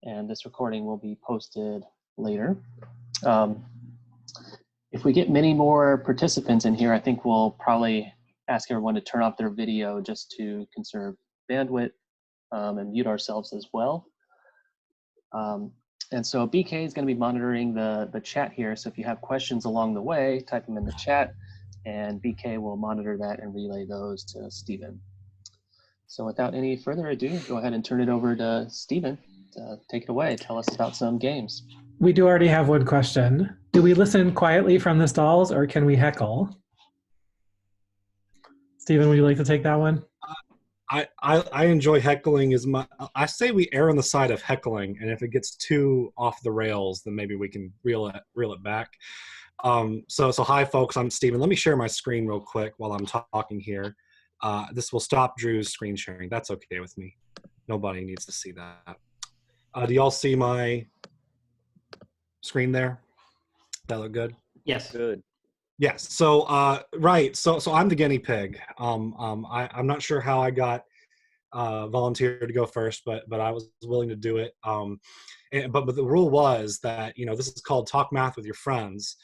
and this recording will be posted later. If we get many more participants in here, I think we'll probably ask everyone to turn off their video just to conserve bandwidth and mute ourselves as well. And so BK is going to be monitoring the chat here. So if you have questions along the way, type them in the chat, and BK will monitor that and relay those to Stephen. So without any further ado, go ahead and turn it over to Stephen. Take it away. Tell us about some games. We do already have one question. Do we listen quietly from the stalls, or can we heckle? Stephen, would you like to take that one? I enjoy heckling as much. I say we err on the side of heckling, and if it gets too off the rails, then maybe we can reel it back. So hi folks, I'm Stephen. Let me share my screen real quick while I'm talking here. This will stop Drew's screen sharing. That's okay with me. Nobody needs to see that. Do y'all see my screen there? That look good? Yes. Good. Yes. So right. So I'm the guinea pig. I'm not sure how I got volunteered to go first, but I was willing to do it. But the rule was that this is called Talk Math with Your Friends,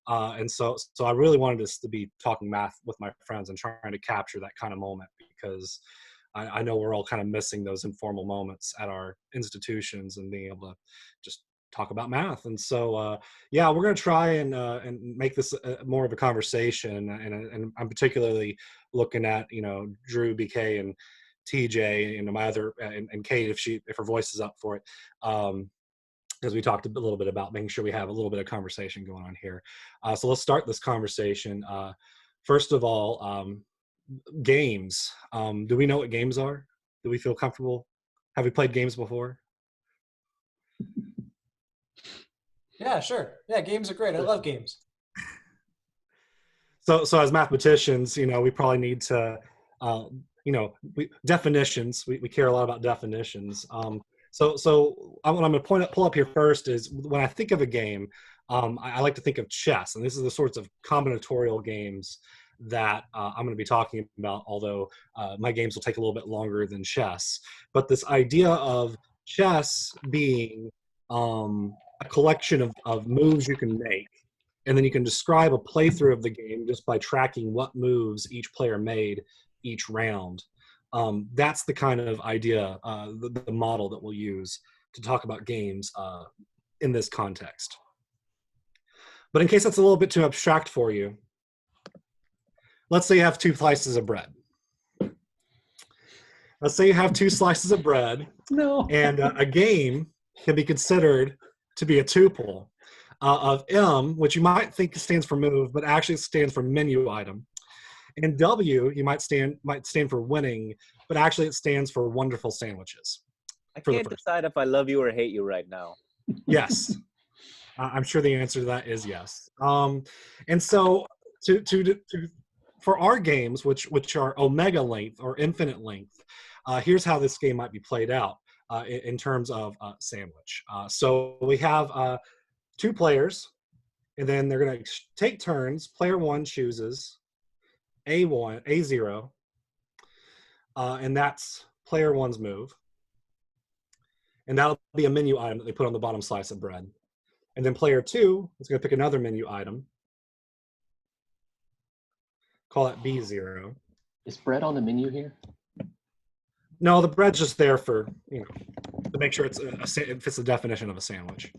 and so I really wanted this to be talking math with my friends and trying to capture that kind of moment, because I know we're all kind of missing those informal moments at our institutions and being able to just talk about math. And so yeah, we're going to try and make this more of a conversation, and I'm particularly looking at Drew, BK, and TJ, and my other and Kate if her voice is up for it, because we talked a little bit about making sure we have a little bit of conversation going on here. So let's start this conversation. First of all, games. Do we know what games are? Do we feel comfortable? Have we played games before? Yeah, sure. Yeah, games are great. I love games. So as mathematicians, we probably need to, definitions. We care a lot about definitions. So what I'm going to pull up here first is, when I think of a game, I like to think of chess, and this is the sorts of combinatorial games that I'm going to be talking about, although my games will take a little bit longer than chess. But this idea of chess being a collection of moves you can make, and then you can describe a playthrough of the game just by tracking what moves each player made each round. That's the kind of idea, the model that we'll use to talk about games in this context. But in case that's a little bit too abstract for you, let's say you have two slices of bread. Let's say you have two slices of bread, and a game can be considered to be a tuple of M, which you might think stands for move, but actually stands for menu item. And W, you might stand for winning, but actually it stands for wonderful sandwiches. I can't decide if I love you or hate you right now. Yes. I'm sure the answer to that is yes. And so for our games, which are omega length or infinite length, here's how this game might be played out in terms of sandwich. So we have two players, and then they're going to take turns. Player one chooses A0, and that's player one's move. And that'll be a menu item that they put on the bottom slice of bread. And then player two is going to pick another menu item. Call it B0. Is bread on the menu here? No, the bread's just there for, to make sure it fits the definition of a sandwich.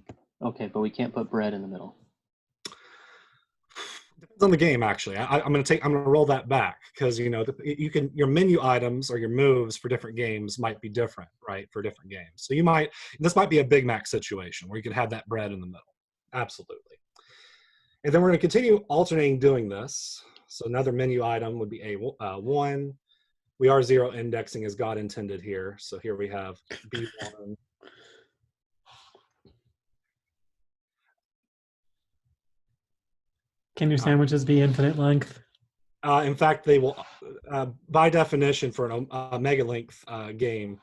Okay, but we can't put bread in the middle. Depends on the game, actually. I'm going to roll that back, because your menu items or your moves for different games might be different, right? For different games, so this might be a Big Mac situation where you could have that bread in the middle. Absolutely. And then we're going to continue alternating doing this. So another menu item would be A1. We are zero indexing as God intended here. So here we have B1. Can your sandwiches be infinite length? In fact, they will, by definition, for an omega length game,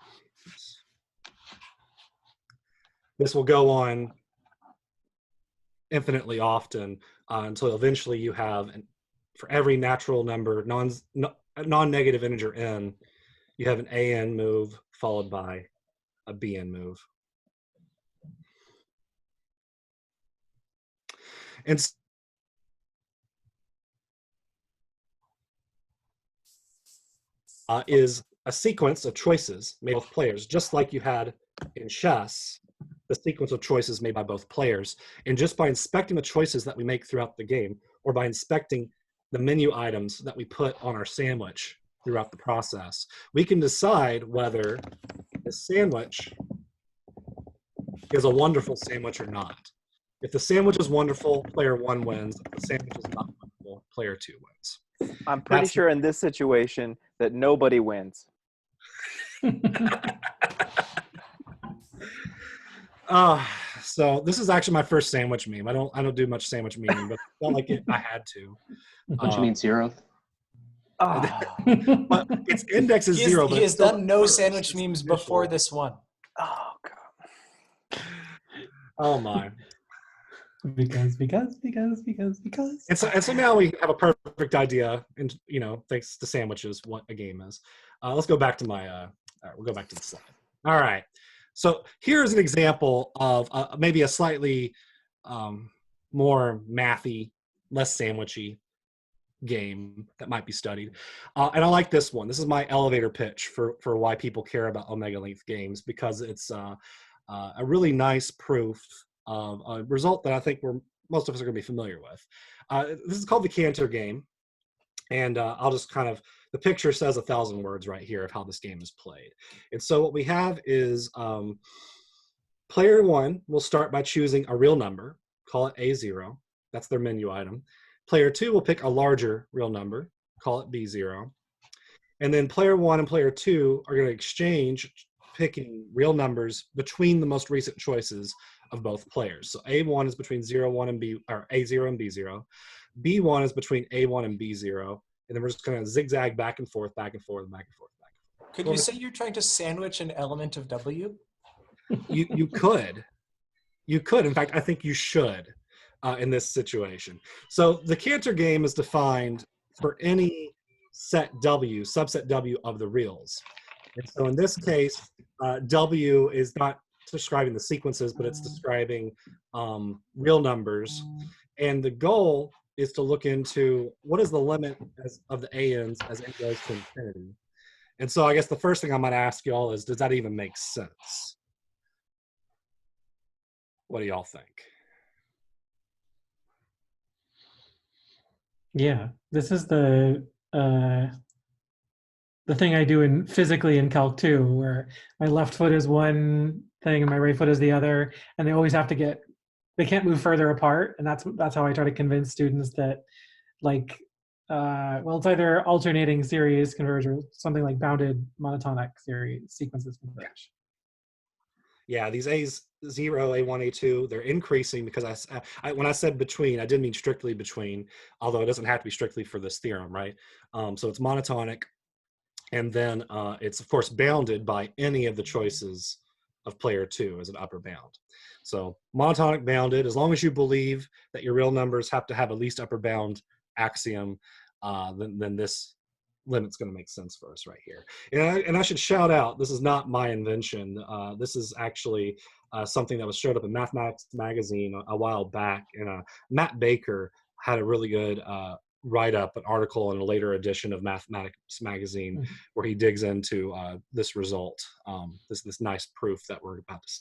this will go on infinitely often until eventually you have, for every natural number, non-negative integer n, you have an AN move followed by a BN move. And is a sequence of choices made by both players, just like you had in chess, the sequence of choices made by both players. And just by inspecting the choices that we make throughout the game, or by inspecting the menu items that we put on our sandwich throughout the process, we can decide whether the sandwich is a wonderful sandwich or not. If the sandwich is wonderful, player 1 wins. If the sandwich is not wonderful, player 2 wins. I'm pretty sure in this situation that nobody wins. So this is actually my first sandwich meme. I don't do much sandwich memeing, but I felt like I had to. Don't you mean 0? But its index is 0. He has done no sandwich memes before this one. Oh god. Oh my. Because. And so now we have a perfect idea, and thanks to sandwiches, what a game is. Let's go back to we'll go back to the slide. All right. So here's an example of maybe a slightly more mathy, less sandwichy game that might be studied. And I like this one. This is my elevator pitch for why people care about omega length games, because it's a really nice proof of a result that I think most of us are going to be familiar with. This is called the Cantor game. And I'll just the picture says 1,000 words right here of how this game is played. And so what we have is player 1 will start by choosing a real number, call it A0. That's their menu item. Player 2 will pick a larger real number, call it B0. And then player 1 and player 2 are going to exchange picking real numbers between the most recent choices of both players. So A1 is between A0 and B0. B1 is between A1 and B0. And then we're just going to zigzag back and forth, back and forth, back and forth, back and forth. Could you say you're trying to sandwich an element of W? You could. You could. In fact, I think you should in this situation. So the Cantor game is defined for any set W, subset W of the reals. And so in this case, W is not describing the sequences, but it's describing real numbers. And the goal is to look into what is the limit of the ANs as n goes to infinity. And so I guess the first thing I might ask y'all is, does that even make sense? What do y'all think? Yeah, this is the thing I do physically in Calc 2, where my left foot is one thing and my right foot is the other, and they always have to they can't move further apart. And that's how I try to convince students that, it's either alternating series converge or something like bounded monotonic series sequences converge. Yeah, these A's, 0, A1, A2, they're increasing because when I said between, I didn't mean strictly between, although it doesn't have to be strictly for this theorem, right? So it's monotonic, and then it's, of course, bounded by any of the choices of player 2 as an upper bound. So monotonic bounded, as long as you believe that your real numbers have to have at least upper bound axiom, then this limit's going to make sense for us right here. And I should shout out, this is not my invention. This is actually something that showed up in Mathematics Magazine a while back. And Matt Baker had a really good write-up, an article in a later edition of Mathematics Magazine, where he digs into this result, this nice proof that we're about to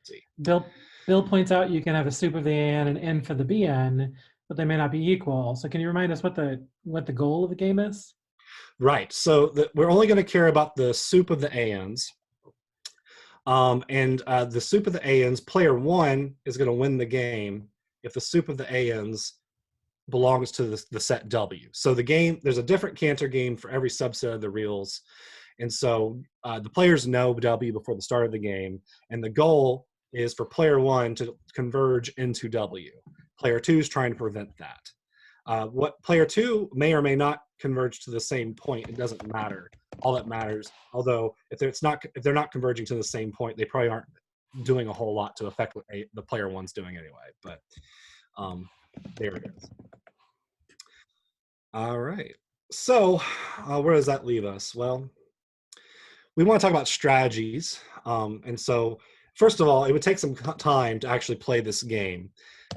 see. Bill points out you can have a sup of the AN and N for the BN, but they may not be equal. So can you remind us what the goal of the game is? Right. So we're only going to care about the sup of the ANs. And the sup of the ANs, player 1 is going to win the game if the sup of the ANs belongs to the set W. So there's a different Cantor game for every subset of the reals. And so the players know W before the start of the game. And the goal is for player 1 to converge into W. Player 2 is trying to prevent that. What player 2 may or may not converge to the same point, it doesn't matter. All that matters, although if they're not converging to the same point, they probably aren't doing a whole lot to affect what the player 1's doing anyway. But there it is. All right. So where does that leave us? Well, we want to talk about strategies. And so first of all, it would take some time to actually play this game.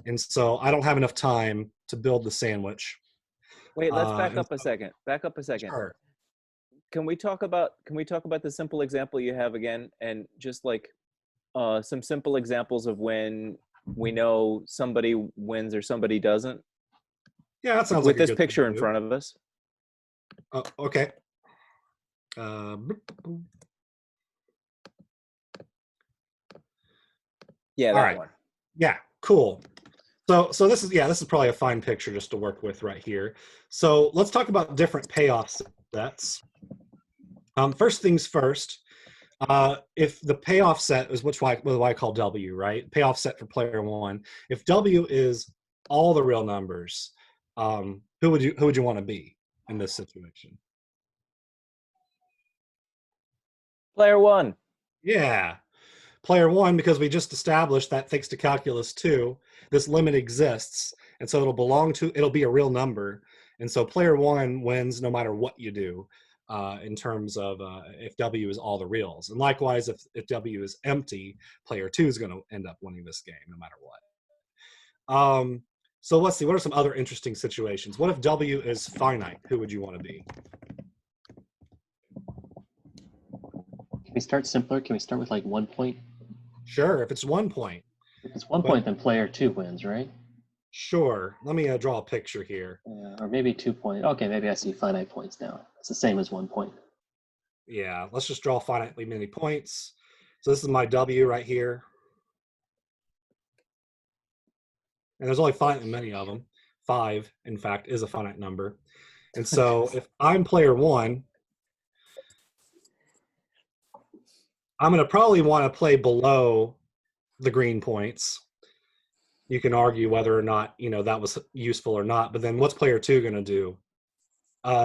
And so I don't have enough time to build the sandwich. Wait, let's back up a second. Sure. Can we talk about the simple example you have again, and just like some simple examples of when we know somebody wins or somebody doesn't? Yeah, that sounds with like this a good picture thing in to front of us. do. Okay. Yeah, all that right. one. Yeah, cool. So this is probably a fine picture just to work with right here. So let's talk about different payoff sets. First things first, if the payoff set is what I call W, right? Payoff set for player one. If W is all the real numbers, who would you want to be in this situation? Player one. Yeah, player one, because we just established that thanks to calculus 2, this limit exists, and so it'll be a real number, and so player one wins no matter what you do. In terms of if W is all the reals. And likewise, if W is empty, player two is going to end up winning this game no matter what. So let's see, what are some other interesting situations? What if W is finite? Who would you want to be? Can we start simpler? Can we start with like 1 point? Sure, if it's 1 point. If it's 1 point, then player two wins, right? Sure, let me draw a picture here. Or maybe 2 point. Okay, maybe I see finite points now. It's the same as 1 point. Yeah, let's just draw finitely many points. So this is my W right here. And there's only finitely many of them. 5, in fact, is a finite number. And so if I'm player one, I'm going to probably want to play below the green points. You can argue whether or not, that was useful or not. But then what's player two going to do?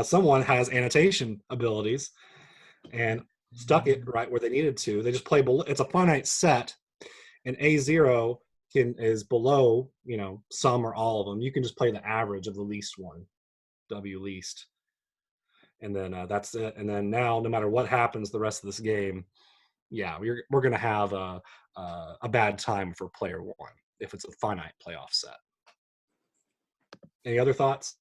Someone has annotation abilities and stuck it right where they needed to. They just play below. It's a finite set, and A0 is below, some or all of them. You can just play the average of the least one, W least. And then that's it. And then now, no matter what happens the rest of this game, yeah, we're going to have a bad time for player one if it's a finite playoff set. Any other thoughts?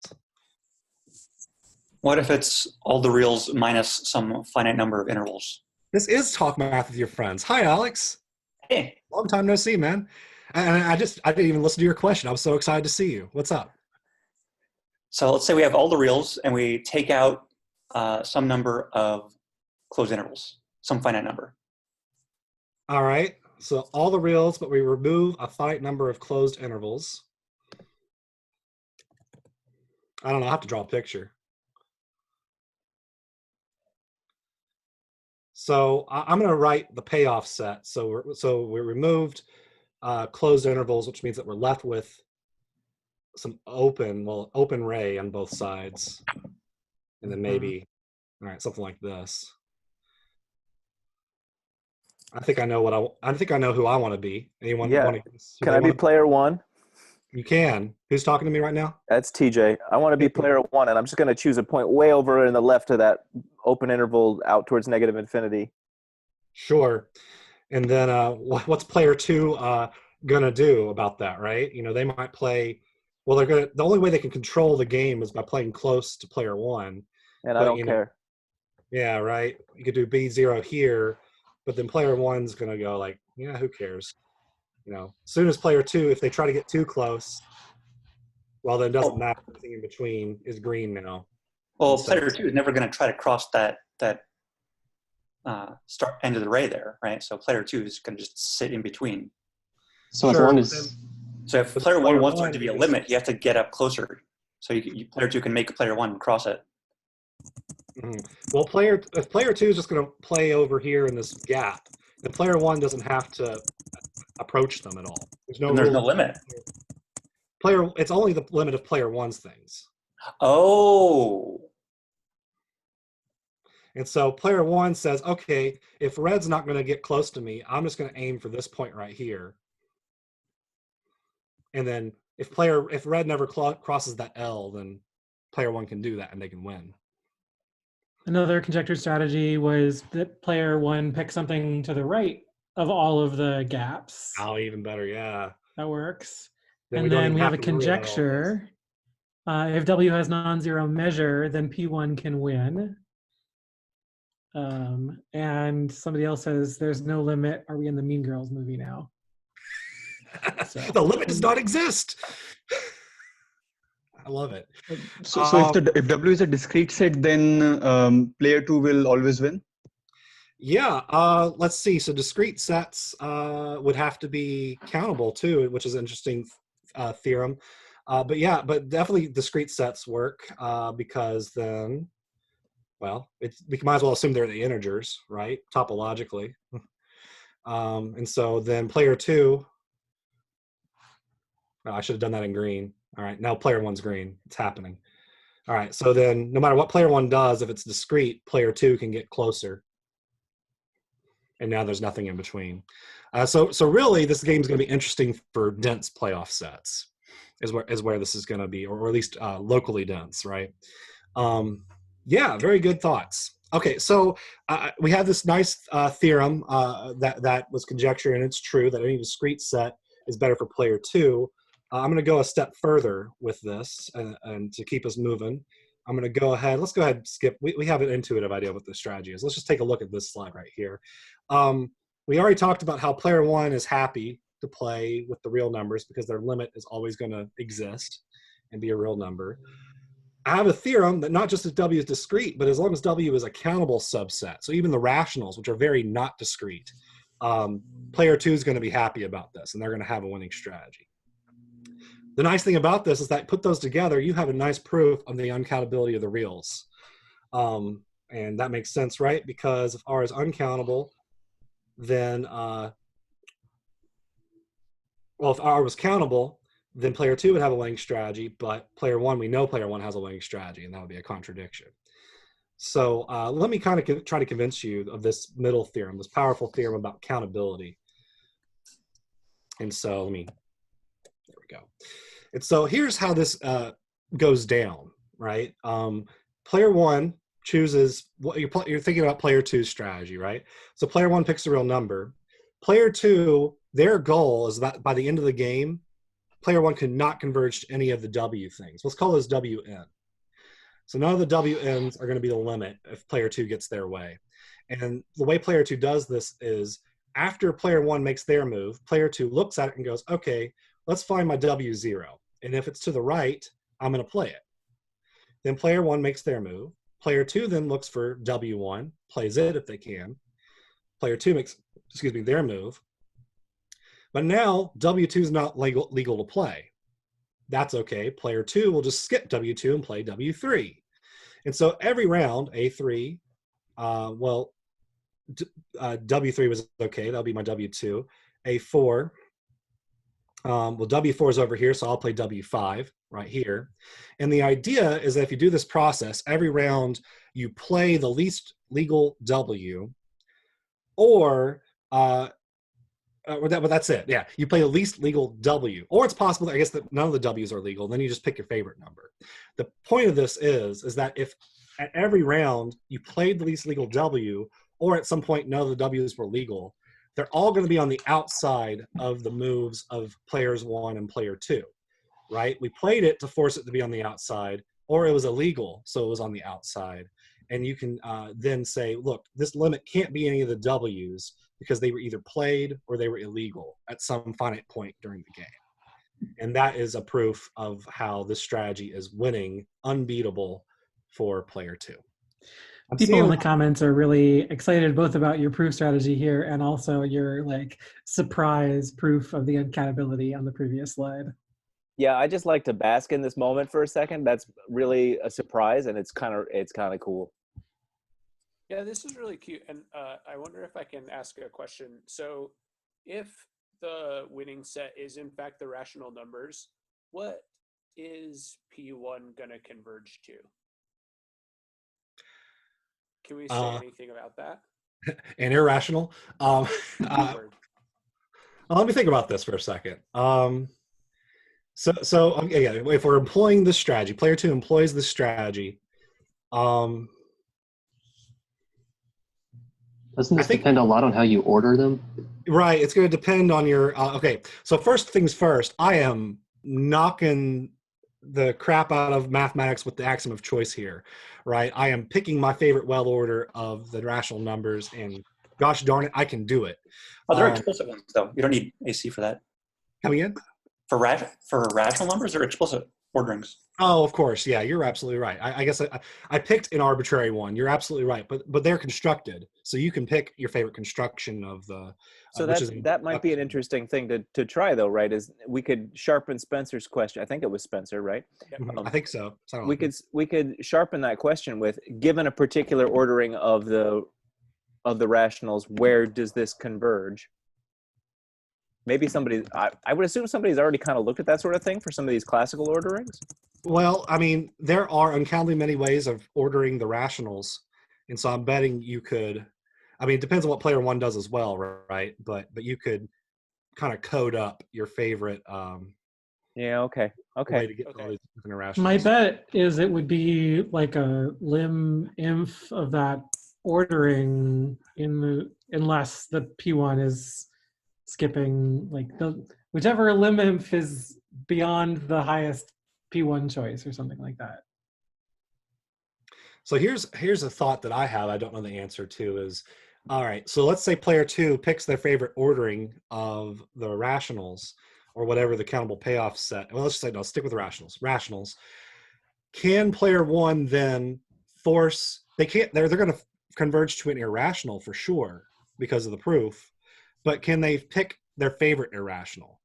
What if it's all the reals minus some finite number of intervals? This is Talk Math with your friends. Hi, Alex. Hey. Long time no see, man. And I didn't even listen to your question. I was so excited to see you. What's up? So let's say we have all the reals and we take out some number of closed intervals, some finite number. All right. So all the reals, but we remove a finite number of closed intervals. I don't know. I have to draw a picture. So I'm going to write the payoff set. So we removed closed intervals, which means that we're left with some open ray on both sides, and then maybe, all right, something like this. I think I know who I want to be. Anyone? Yeah. Want to guess who Can they I be want? player one? You can. Who's talking to me right now? That's TJ. I want to be player one, and I'm just going to choose a point way over in the left of that open interval out towards negative infinity. Sure. And then what's player two gonna do about that, right? They might play. Well, the only way they can control the game is by playing close to player one. And I don't care. Yeah, right. You could do B0 here, but then player one's gonna go like, yeah, who cares? As soon as player two, if they try to get too close, well, then it doesn't matter. Everything in between is green now. Well, player two is never going to try to cross that start end of the ray there, right? So player two is going to just sit in between. So as long as if player one wants there to be a limit, you have to get up closer. So player two can make player one cross it. Mm-hmm. Well, if player two is just going to play over here in this gap, then player one doesn't have to approach them at all. There's no limit. It's only the limit of player one's things. Oh. And so player one says, okay, if red's not going to get close to me, I'm just going to aim for this point right here. And then if red never crosses that L, then player one can do that and they can win. Another conjectured strategy was that player one picks something to the right of all of the gaps. Oh, even better, yeah. That works. Then we And don't then even we have a have to worry about all this. conjecture. If W has non-zero measure, then P1 can win. And somebody else says, there's no limit. Are we in the Mean Girls movie now? So, The limit does not exist. I love it. So if W is a discrete set, then player 2 will always win? Yeah, let's see. So discrete sets would have to be countable too, which is an interesting theorem. But yeah, but definitely discrete sets work because then, well, we might as well assume they're the integers, right? Topologically. And so then player 2, oh, I should have done that in green. All right, now player 1's green. It's happening. All right, so then no matter what player 1 does, if it's discrete, player 2 can get closer. And now there's nothing in between. So really, this game is going to be interesting for dense playoff sets, is where this is going to be, or at least locally dense, right? Yeah, very good thoughts. Okay, so we have this nice theorem that was conjecture, and it's true that any discrete set is better for player 2. I'm going to go a step further with this, and to keep us moving, I'm going to go ahead. Let's go ahead and skip. We have an intuitive idea of what the strategy is. Let's just take a look at this slide right here. We already talked about how player 1 is happy to play with the real numbers because their limit is always going to exist and be a real number. I have a theorem that not just if W is discrete, but as long as W is a countable subset, so even the rationals, which are very not discrete, player 2 is going to be happy about this, and they're going to have a winning strategy. The nice thing about this is that put those together, you have a nice proof on the uncountability of the reals. And that makes sense, right? Because if R is uncountable, then, well, if R was countable, then player 2 would have a winning strategy, but player 1, we know player 1 has a winning strategy, and that would be a contradiction. So let me kind of try to convince you of this middle theorem, this powerful theorem about countability. And so there we go. And so here's how this goes down, right? Player 1 chooses, what you're thinking about player 2's strategy, right? So player 1 picks a real number. Player 2, their goal is that by the end of the game, player 1 could not converge to any of the W things. Let's call those WN. So none of the WNs are going to be the limit if player 2 gets their way. And the way player 2 does this is after player 1 makes their move, player 2 looks at it and goes, okay, let's find my W0. And if it's to the right, I'm going to play it. Then player 1 makes their move. Player 2 then looks for W1, plays it if they can. Player 2 makes, their move. But now W2 is not legal to play. That's okay. Player 2 will just skip W2 and play W3. And so every round, A3, W3 was okay. That'll be my W2. A4, well, W4 is over here, so I'll play W5 right here. And the idea is that if you do this process, every round you play the least legal W, or but that's it. Yeah, you play the least legal W, or it's possible that I guess that none of the W's are legal. Then you just pick your favorite number. The point of this is that if at every round you played the least legal W, or at some point none of the W's were legal, they're all going to be on the outside of the moves of players 1 and player 2, right? We played it to force it to be on the outside, or it was illegal, so it was on the outside. And you can then say, look, this limit can't be any of the W's because they were either played or they were illegal at some finite point during the game. And that is a proof of how this strategy is winning, unbeatable for player 2. People in the comments are really excited both about your proof strategy here and also your like surprise proof of the uncountability on the previous slide. Yeah, I just like to bask in this moment for a second. That's really a surprise, and it's kind of cool. Yeah, this is really cute, and I wonder if I can ask a question. So, if the winning set is in fact the rational numbers, what is P1 going to converge to? Can we say anything about that? And irrational. Let me think about this for a second. If we're employing this strategy, player 2 employs this strategy. Doesn't I this think depend a lot on how you order them? right. It's going to depend on your. Okay, so first things first. I am knocking the crap out of mathematics with the axiom of choice here, right? I am picking my favorite well order of the rational numbers, and gosh darn it, I can do it. Oh, there are explicit ones though. You don't need AC for that. Coming in. For rational numbers, there are explicit orderings. Oh, of course, yeah, you're absolutely right. I guess I picked an arbitrary one. You're absolutely right, but they're constructed, so you can pick your favorite construction of the. So Which is that might be an interesting thing to try, though, right? Is we could sharpen Spencer's question. I think it was Spencer, right? I think so. We could sharpen that question with, given a particular ordering of the rationals, where does this converge? Maybe I would assume somebody's already kind of looked at that sort of thing for some of these classical orderings. Well, I mean, there are uncountably many ways of ordering the rationals, and so I'm betting you could. I mean, it depends on what player one does as well, right? But you could kind of code up your favorite. Yeah. Okay. Way to get all these different irrationals. My bet is it would be like a lim-inf of that ordering unless the P1 is skipping like whichever lim-inf is beyond the highest P1 choice or something like that. So here's a thought that I have. I don't know the answer to is, all right. So let's say player two picks their favorite ordering of the rationals or whatever the countable payoff set. Well, let's just say no. Stick with the rationals. Rationals. Can player one then force? They can't. They're going to converge to an irrational for sure because of the proof. But can they pick their favorite irrational,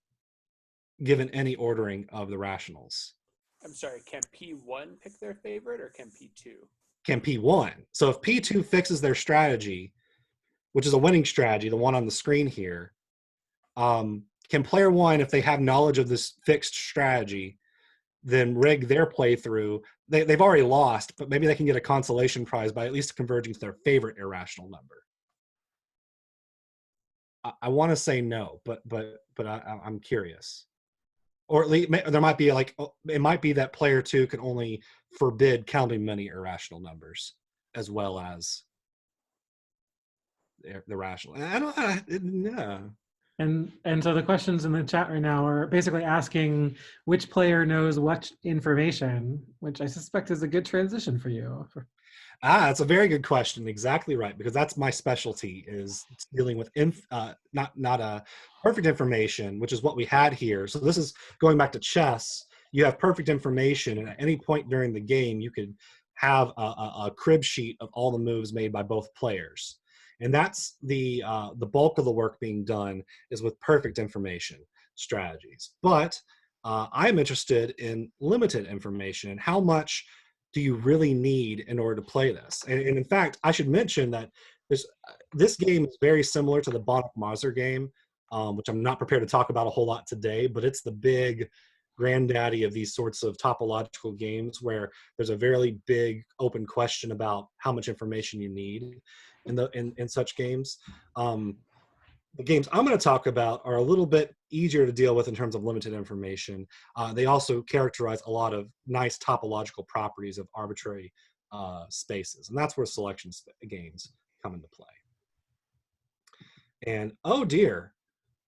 given any ordering of the rationals? I'm sorry, can P1 pick their favorite or can P2? Can P1. So if P2 fixes their strategy, which is a winning strategy, the one on the screen here, can player one, if they have knowledge of this fixed strategy, then rig their playthrough? They've already lost, but maybe they can get a consolation prize by at least converging to their favorite irrational number. I want to say no, but I'm curious. Or at least there might be it might be that player two can only forbid counting many irrational numbers as well as the rational. I don't know. And so the questions in the chat right now are basically asking which player knows what information, which I suspect is a good transition for you. That's a very good question. Exactly right, because that's my specialty, is dealing with not a perfect information, which is what we had here. So this is going back to chess. You have perfect information, and at any point during the game, you could have a crib sheet of all the moves made by both players, and that's the bulk of the work being done is with perfect information strategies. But I'm interested in limited information and how much do you really need in order to play this? And in fact, I should mention that this game is very similar to the Banach-Moser game, which I'm not prepared to talk about a whole lot today, but it's the big granddaddy of these sorts of topological games where there's a very big open question about how much information you need in such games. The games I'm going to talk about are a little bit easier to deal with in terms of limited information. They also characterize a lot of nice topological properties of arbitrary spaces, and that's where selection games come into play. And oh dear,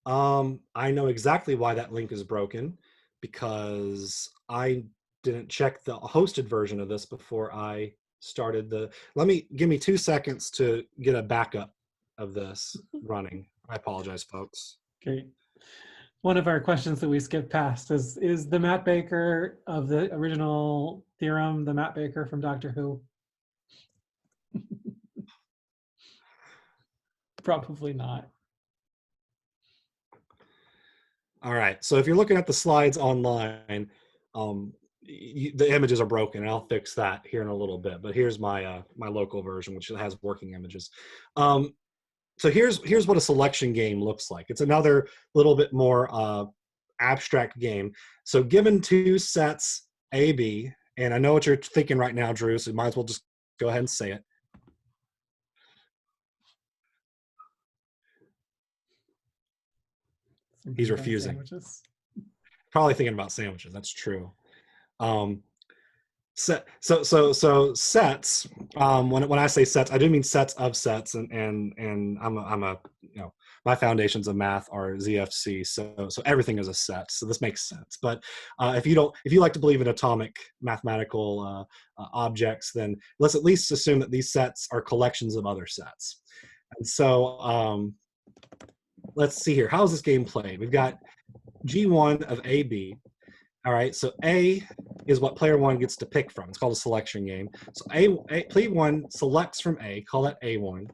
I know exactly why that link is broken, because I didn't check the hosted version of this before I started the. Give me 2 seconds to get a backup of this running. I apologize, folks. Okay. One of our questions that we skipped past is the Matt Baker of the original theorem, the Matt Baker from Doctor Who? Probably not. All right. So if you're looking at the slides online, the images are broken, and I'll fix that here in a little bit. But here's my my local version, which has working images. So here's what a selection game looks like. It's another little bit more abstract game. So given two sets A, B, and I know what you're thinking right now, Drew, so you might as well just go ahead and say it. He's refusing. Probably thinking about sandwiches. That's true. So sets. When I say sets, I do mean sets of sets, and I'm a my foundations of math are ZFC, so everything is a set. So this makes sense. But if you like to believe in atomic mathematical objects, then let's at least assume that these sets are collections of other sets. And so let's see here. How is this game played? We've got G1 of AB. All right, so A is what player one gets to pick from. It's called a selection game. So player one selects from A, call that A1.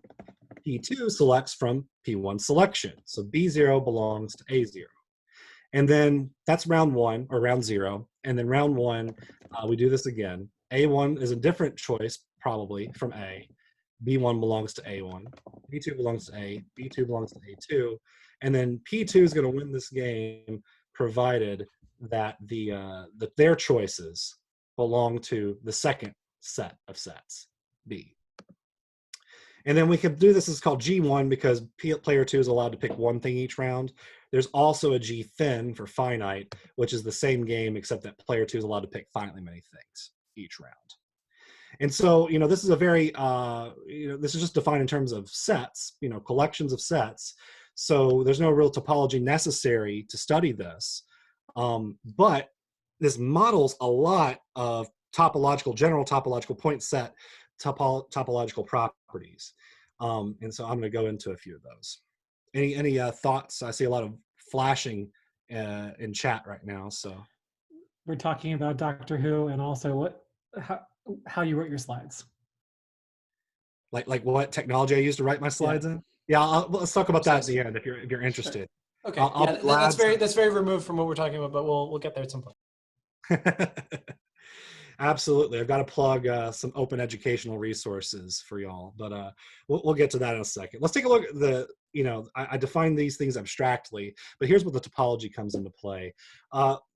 P2 selects from P1 selection. So B0 belongs to A0. And then that's round one, or round zero. And then round one, we do this again. A1 is a different choice, probably, from A. B1 belongs to A1. B2 belongs to A. B2 belongs to A2. And then P2 is going to win this game, provided that their choices belong to the second set of sets, B. And then we can do this, is called G1 because player two is allowed to pick one thing each round. There's also a G thin for finite, which is the same game except that player two is allowed to pick finitely many things each round. And so, this is a very, this is just defined in terms of sets, collections of sets. So there's no real topology necessary to study this. But this models a lot of general topological point set topological properties. And so I'm going to go into a few of those. Any thoughts? I see a lot of flashing in chat right now. So We're talking about Doctor Who and also how you wrote your slides. Like what technology I used to write my slides in? Yeah, let's talk about that at the end if you're interested. Sure. Okay, that's very removed from what we're talking about, but we'll get there at some point. Absolutely. I've got to plug some open educational resources for y'all, but we'll get to that in a second. Let's take a look at I define these things abstractly, but here's where the topology comes into play.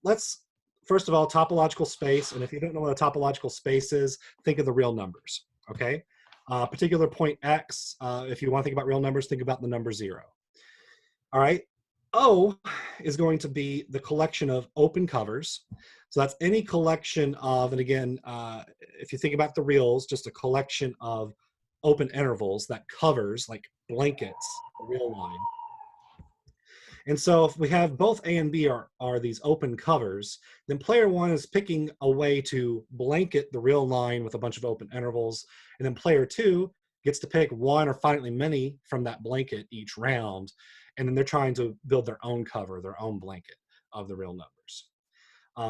Let's, first of all, topological space, and if you don't know what a topological space is, think of the real numbers, okay? Particular point X, if you want to think about real numbers, think about the number 0. All right, O is going to be the collection of open covers. So that's any collection of, and again, if you think about the reals, just a collection of open intervals that covers, like blankets, a real line. And so if we have both A and B are these open covers, then player one is picking a way to blanket the real line with a bunch of open intervals. And then player two gets to pick one or finitely many from that blanket each round. And then they're trying to build their own cover, their own blanket of the real numbers.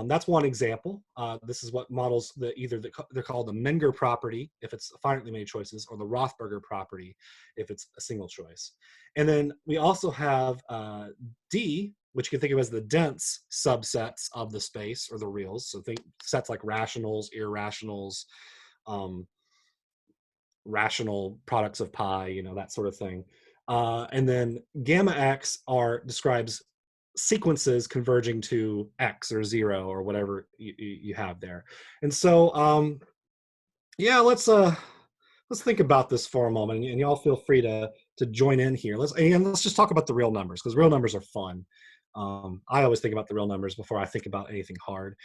That's one example. This is what models they're called the Menger property if it's finitely many choices, or the Rothberger property if it's a single choice. And then we also have D, which you can think of as the dense subsets of the space or the reals. So think sets like rationals, irrationals, rational products of pi, that sort of thing. And then gamma X describes sequences converging to X or 0 or whatever you have there. And so, yeah, let's think about this for a moment, and y'all feel free to join in here. Let's just talk about the real numbers, because real numbers are fun. I always think about the real numbers before I think about anything hard.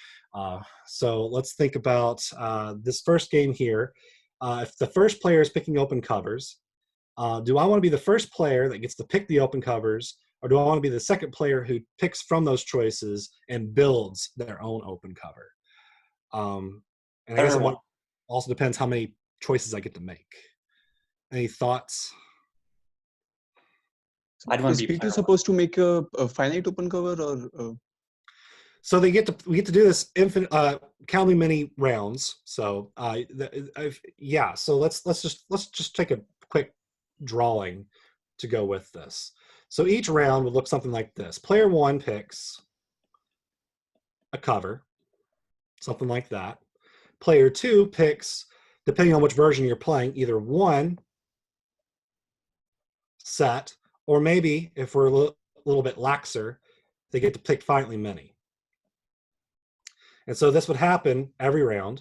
So let's think about this first game here. If the first player is picking open covers, do I want to be the first player that gets to pick the open covers, or do I want to be the second player who picks from those choices and builds their own open cover? And I guess it also depends how many choices I get to make. Any thoughts? Is P2 supposed to make a finite open cover, or? So we get to do this infinite, counting many rounds. So yeah. So let's just take a quick drawing to go with this. So each round would look something like this. Player one picks a cover, something like that. Player two picks, depending on which version you're playing, either one set, or maybe if we're a little bit laxer, they get to pick finitely many. And so this would happen every round.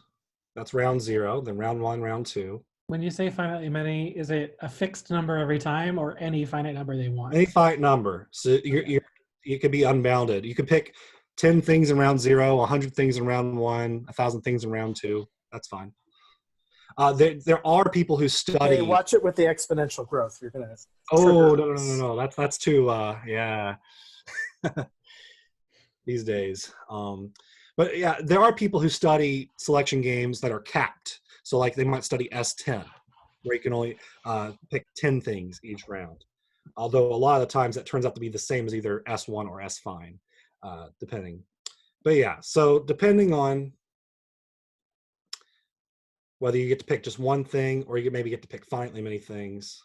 That's round 0, then round 1, round 2. When you say finitely many, is it a fixed number every time, or any finite number they want? Any finite number. So you could be unbounded. You could pick 10 things in round 0, 100 things in round 1, 1,000 things in round 2. That's fine. There are people who study. Hey, watch it with the exponential growth. You're gonna. Oh no! That's too yeah. These days. But yeah, there are people who study selection games that are capped. So like they might study S10, where you can only pick 10 things each round. Although a lot of the times that turns out to be the same as either S1 or S fine, depending. But yeah, so depending on whether you get to pick just one thing or you maybe get to pick finitely many things.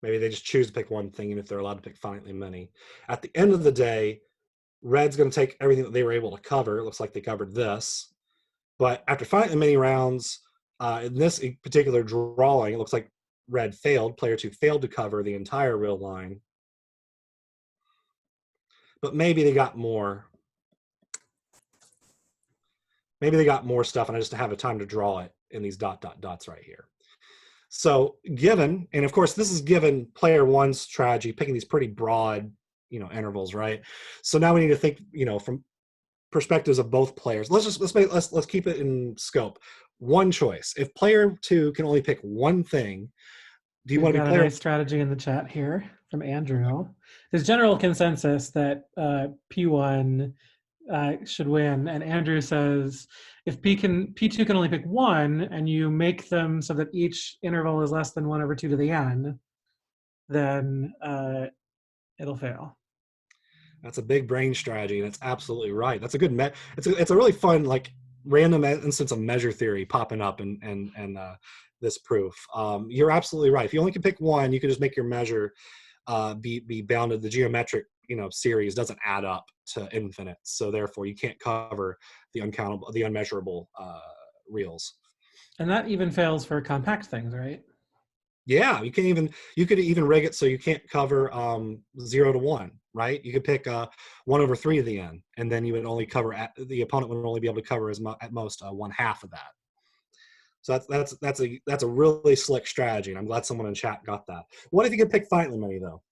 Maybe they just choose to pick one thing, even if they're allowed to pick finitely many. At the end of the day, Red's going to take everything that they were able to cover. It looks like they covered this. But after finitely many rounds, in this particular drawing, it looks like Red failed. Player 2 failed to cover the entire real line. But maybe they got more. Maybe they got more stuff, and I just have a time to draw it in these dots right here. So given, and of course, this is given player 1's strategy, picking these pretty broad, intervals, right? So now we need to think, from perspectives of both players. Let's keep it in scope. One choice. If player 2 can only pick one thing, do you want to be player? A nice strategy in the chat here from Andrew. There's general consensus that P1 should win, and Andrew says if P2 can only pick one, and you make them so that each interval is less than 1/2 to the n, then it'll fail. That's a big brain strategy, and it's absolutely right. That's a good it's a really fun random instance of measure theory popping up and this proof. You're absolutely right. If you only can pick one, you can just make your measure be bounded. The geometric series doesn't add up to infinite, so therefore you can't cover the uncountable, the unmeasurable reals. And that even fails for compact things, right? Yeah, you could even rig it so you can't cover 0 to 1, right? You could pick 1/3 of the n, and then you would only cover the opponent would only be able to cover at most 1/2 of that. So that's a really slick strategy, and I'm glad someone in chat got that. What if you could pick finitely many though?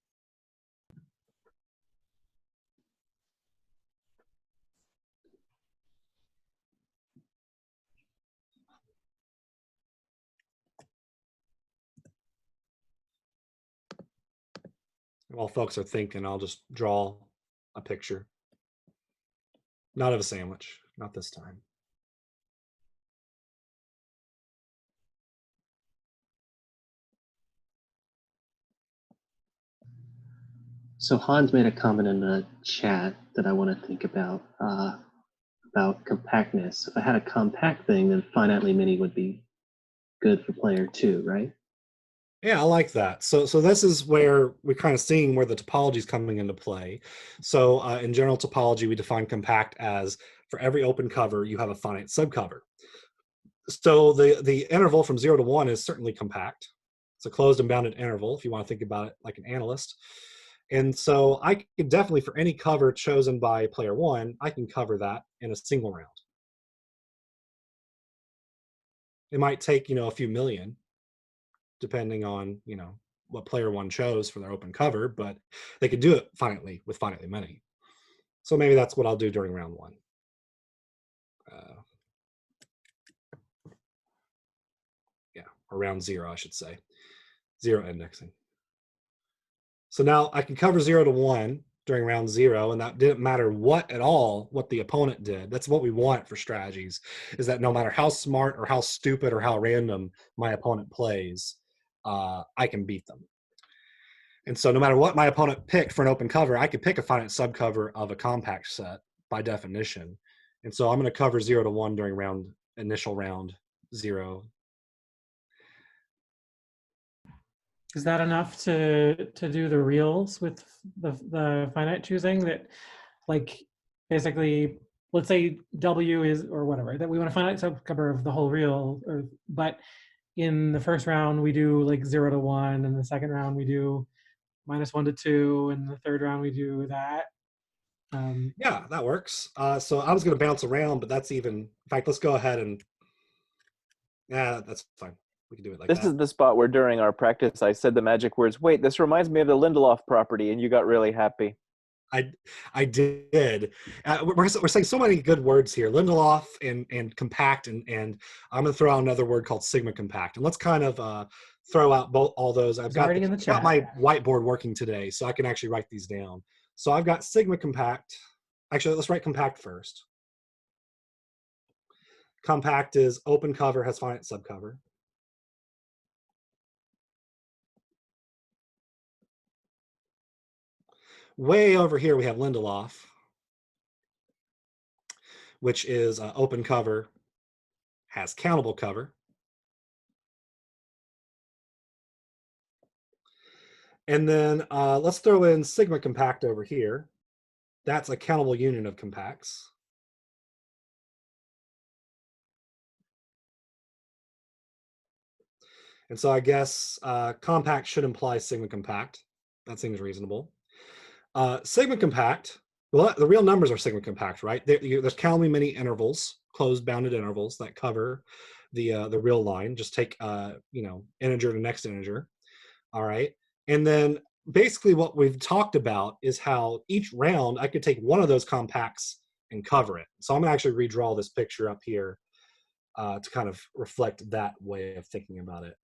While folks are thinking, I'll just draw a picture. Not of a sandwich, not this time. So Hans made a comment in the chat that I want to think about compactness. If I had a compact thing, then finitely many would be good for player 2, right? Yeah, I like that. So this is where we're kind of seeing where the topology is coming into play. So in general topology, we define compact as for every open cover, you have a finite subcover. So the interval from 0 to 1 is certainly compact. It's a closed and bounded interval, if you want to think about it like an analyst. And so I can definitely, for any cover chosen by player 1, I can cover that in a single round. It might take, a few million, depending on, what player 1 chose for their open cover, but they could do it finitely with finitely many. So maybe that's what I'll do during round 1. Or round 0, I should say. 0 indexing. So now I can cover 0 to 1 during round 0, and that didn't matter what the opponent did. That's what we want for strategies, is that no matter how smart or how stupid or how random my opponent plays, I can beat them. And so no matter what my opponent picked for an open cover, I could pick a finite subcover of a compact set by definition. And so I'm going to cover 0 to 1 during initial round 0. Is that enough to do the reals with the finite choosing? That basically, let's say W is, or whatever, that we want to finite subcover of the whole reel, but in the first round we do 0 to 1, and the second round we do -1 to 2, and the third round we do that. Yeah, that works. So I was going to bounce around, but that's even. In fact, let's go ahead and. Yeah, that's fine. We can do it like that. This is the spot where during our practice I said the magic words, wait, this reminds me of the Lindelof property, and you got really happy. I did. We're saying so many good words here: Lindelof and compact, and I'm going to throw out another word called sigma compact. And let's kind of throw out all those. I've It's got already in the got chat. my whiteboard working today, so I can actually write these down. So I've got sigma compact. Actually, let's write compact first. Compact is open cover, has finite subcover. Way over here, we have Lindelof, which is open cover, has countable cover. And then let's throw in sigma compact over here. That's a countable union of compacts. And so I guess compact should imply sigma compact. That seems reasonable. Sigma compact, well, the real numbers are sigma compact, right? There's countably many intervals, closed bounded intervals that cover the real line. Just take integer to next integer. All right. And then basically what we've talked about is how each round I could take one of those compacts and cover it. So I'm gonna actually redraw this picture up here to kind of reflect that way of thinking about it.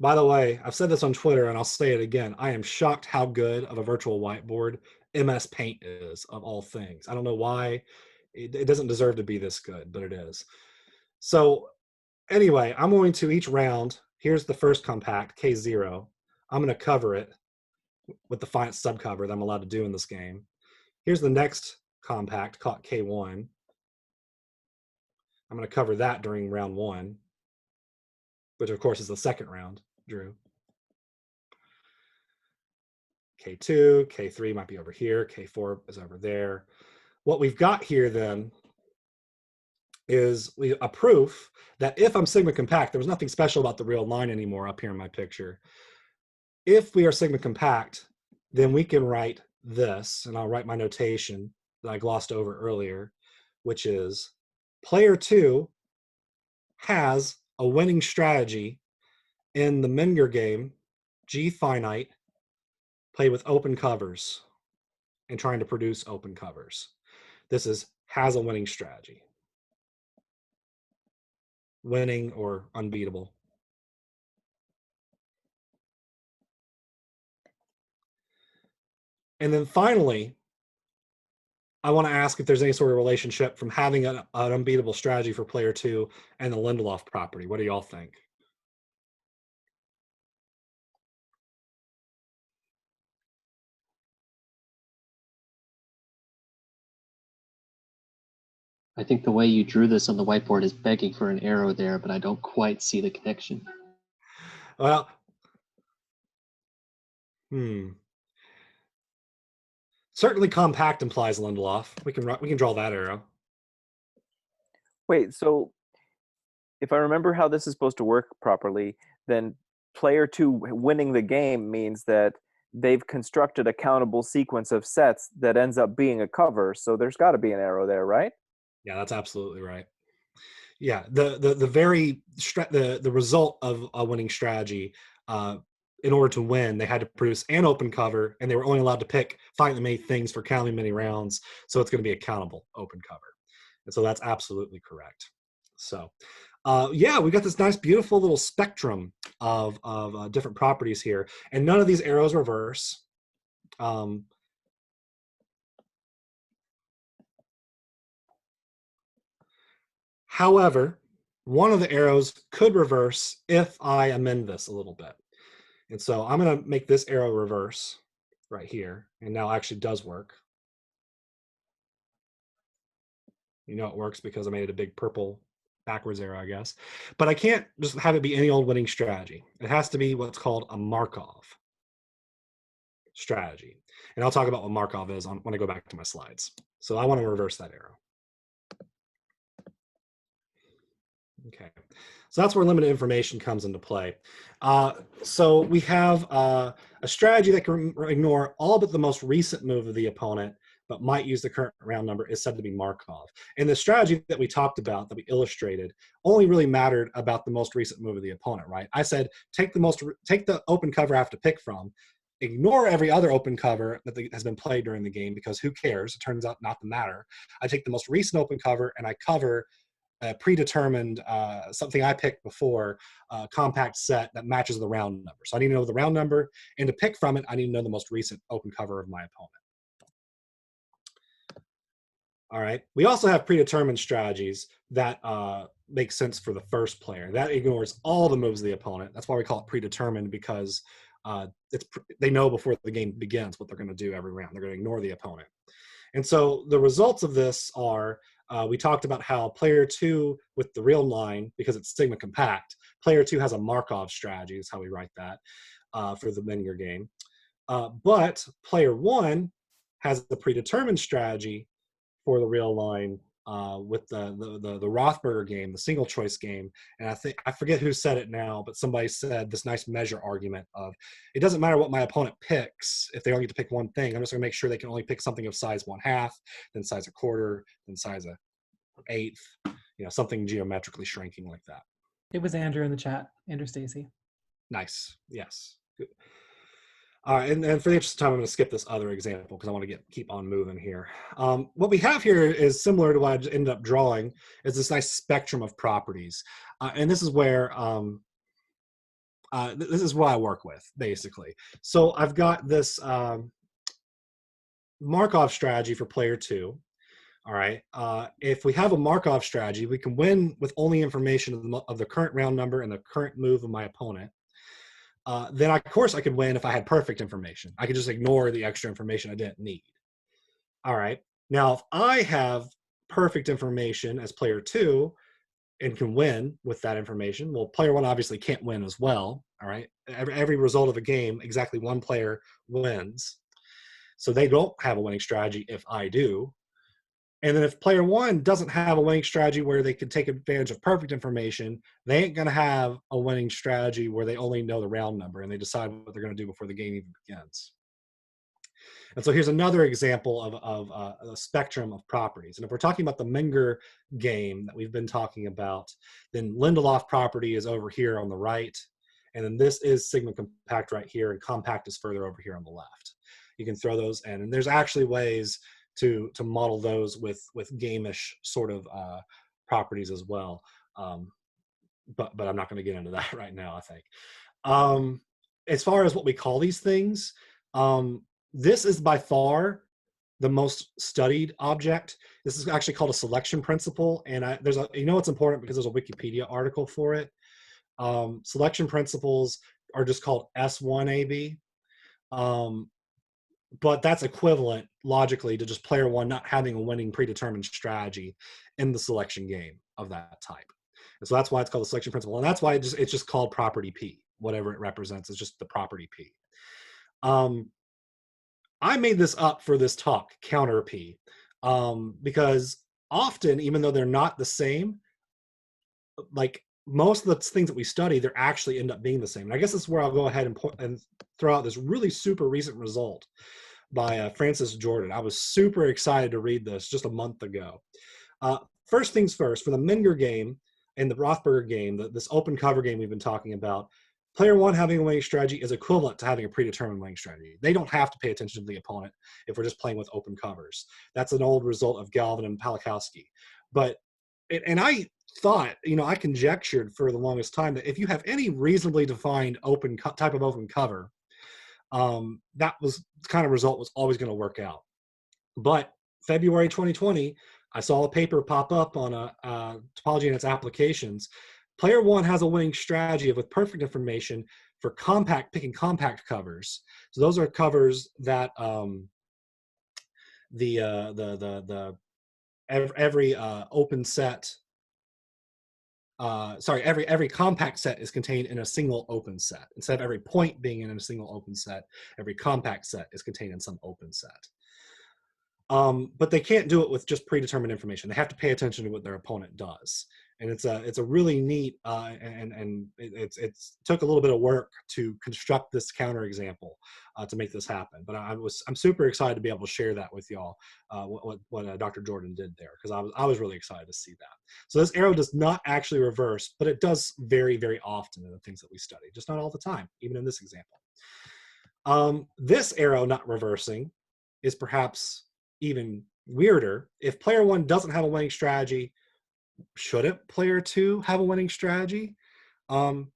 By the way, I've said this on Twitter and I'll say it again. I am shocked how good of a virtual whiteboard MS Paint is, of all things. I don't know why. It doesn't deserve to be this good, but it is. So anyway, I'm going to each round, here's the first compact, K0. I'm going to cover it with the finite subcover that I'm allowed to do in this game. Here's the next compact, called K1. I'm going to cover that during round 1, which of course is the second round, Drew. K2, K3 might be over here, K4 is over there. What we've got here then is a proof that if I'm sigma compact, there was nothing special about the real line anymore up here in my picture. If we are sigma compact, then we can write this, and I'll write my notation that I glossed over earlier, which is player 2 has a winning strategy in the Menger game, G finite, play with open covers and trying to produce open covers. This has a winning strategy. Winning or unbeatable. And then finally, I want to ask if there's any sort of relationship from having an unbeatable strategy for player 2 and the Lindelof property. What do y'all think? I think the way you drew this on the whiteboard is begging for an arrow there, but I don't quite see the connection. Well, certainly compact implies Lindelof. We can draw that arrow. Wait, so if I remember how this is supposed to work properly, then player 2 winning the game means that they've constructed a countable sequence of sets that ends up being a cover. So there's got to be an arrow there, right? Yeah, that's absolutely right. Yeah, the result of a winning strategy, in order to win, they had to produce an open cover, and they were only allowed to pick finitely many things for counting many rounds. So it's going to be a countable open cover, and so that's absolutely correct. So, yeah, we got this nice, beautiful little spectrum of different properties here, and none of these arrows reverse. However, one of the arrows could reverse if I amend this a little bit. And so I'm going to make this arrow reverse right here. And now it actually does work. You know it works because I made it a big purple backwards arrow, I guess. But I can't just have it be any old winning strategy. It has to be what's called a Markov strategy. And I'll talk about what Markov is when I go back to my slides. So I want to reverse that arrow. Okay, so that's where limited information comes into play. So we have a strategy that can ignore all but the most recent move of the opponent, but might use the current round number is said to be Markov. And the strategy that we talked about, that we illustrated, only really mattered about the most recent move of the opponent, right? I said, take the open cover I have to pick from, ignore every other open cover that has been played during the game, because who cares? It turns out not to matter. I take the most recent open cover and I cover a predetermined, something I picked before, compact set that matches the round number. So I need to know the round number, and to pick from it, I need to know the most recent open cover of my opponent. All right. We also have predetermined strategies that make sense for the first player. That ignores all the moves of the opponent. That's why we call it predetermined, because they know before the game begins what they're going to do every round. They're going to ignore the opponent. And so the results of this are, we talked about how player 2 with the real line, because it's sigma compact, player 2 has a Markov strategy, is how we write that for the Menger game. But player 1 has the predetermined strategy for the real line with the Rothberger game, the single choice game. And I forget who said it now, but somebody said this nice measure argument of, it doesn't matter what my opponent picks if they only get to pick one thing. I'm just going to make sure they can only pick something of size 1/2, then size 1/4, then size 1/8, something geometrically shrinking like that. It was Andrew in the chat, Andrew Stacy. Nice. Yes. Good. All right, and for the interest of time, I'm going to skip this other example because I want to keep on moving here. What we have here is similar to what I ended up drawing, is this nice spectrum of properties. And this is where this is what I work with, basically. So I've got this Markov strategy for player 2. All right. If we have a Markov strategy, we can win with only information of the current round number and the current move of my opponent. Then, of course, I could win if I had perfect information. I could just ignore the extra information I didn't need. All right. Now, if I have perfect information as player 2 and can win with that information, well, player 1 obviously can't win as well. All right. Every result of a game, exactly one player wins. So they don't have a winning strategy if I do. And then if player 1 doesn't have a winning strategy where they can take advantage of perfect information, they ain't going to have a winning strategy where they only know the round number and they decide what they're going to do before the game even begins. And so here's another example of a spectrum of properties. And if we're talking about the Menger game that we've been talking about, then Lindelof property is over here on the right. And then this is sigma compact right here, and compact is further over here on the left. You can throw those in. And there's actually ways to model those with game-ish sort of properties as well. But I'm not going to get into that right now, I think. As far as what we call these things, this is by far the most studied object. This is actually called a selection principle. And it's important because there's a Wikipedia article for it. Selection principles are just called S1AB. But that's equivalent logically to just player 1 not having a winning predetermined strategy in the selection game of that type. And so that's why it's called the selection principle. And that's why it's just called property P. Whatever it represents is just the property P. I made this up for this talk, counter P, because often, even though they're not the same, like most of the things that we study, they actually end up being the same. And I guess that's where I'll go ahead and throw out this really super recent result by Francis Jordan. I was super excited to read this just a month ago. First things first, for the Menger game and the Rothberger game, this open cover game we've been talking about, player 1 having a winning strategy is equivalent to having a predetermined winning strategy. They don't have to pay attention to the opponent if we're just playing with open covers. That's an old result of Galvin and Palakowski. And I thought, I conjectured for the longest time that if you have any reasonably defined type of open cover, that was the kind of result was always going to work out. But February 2020, I saw a paper pop up on topology and its applications. Player 1 has a winning strategy with perfect information for picking compact covers. So those are covers that every open set. Every compact set is contained in a single open set. Instead of every point being in a single open set, every compact set is contained in some open set. But they can't do it with just predetermined information. They have to pay attention to what their opponent does. And it's a really neat and it's took a little bit of work to construct this counter example to make this happen. But I'm super excited to be able to share that with y'all what Dr. Jordan did there, because I was really excited to see that. So this arrow does not actually reverse, but it does very, very often in the things that we study, just not all the time, even in this example. This arrow not reversing is perhaps even weirder. If player 1 doesn't have a winning strategy, shouldn't player 2 have a winning strategy? Well,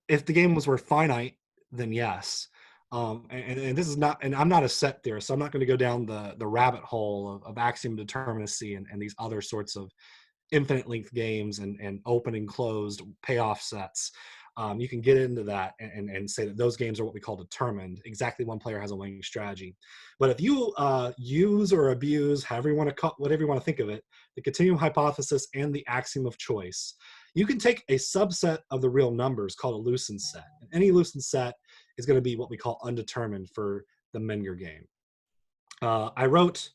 if the game were finite, then yes. And this is not, and I'm not a set theorist, so I'm not going to go down the rabbit hole of axiom determinacy and these other sorts of infinite length games and open and closed payoff sets. You can get into that and say that those games are what we call determined. Exactly one player has a winning strategy. But if you use or abuse, whatever you want to think of it, the continuum hypothesis and the axiom of choice, you can take a subset of the real numbers called a Lucent set. And any Lucent set is going to be what we call undetermined for the Menger game. I wrote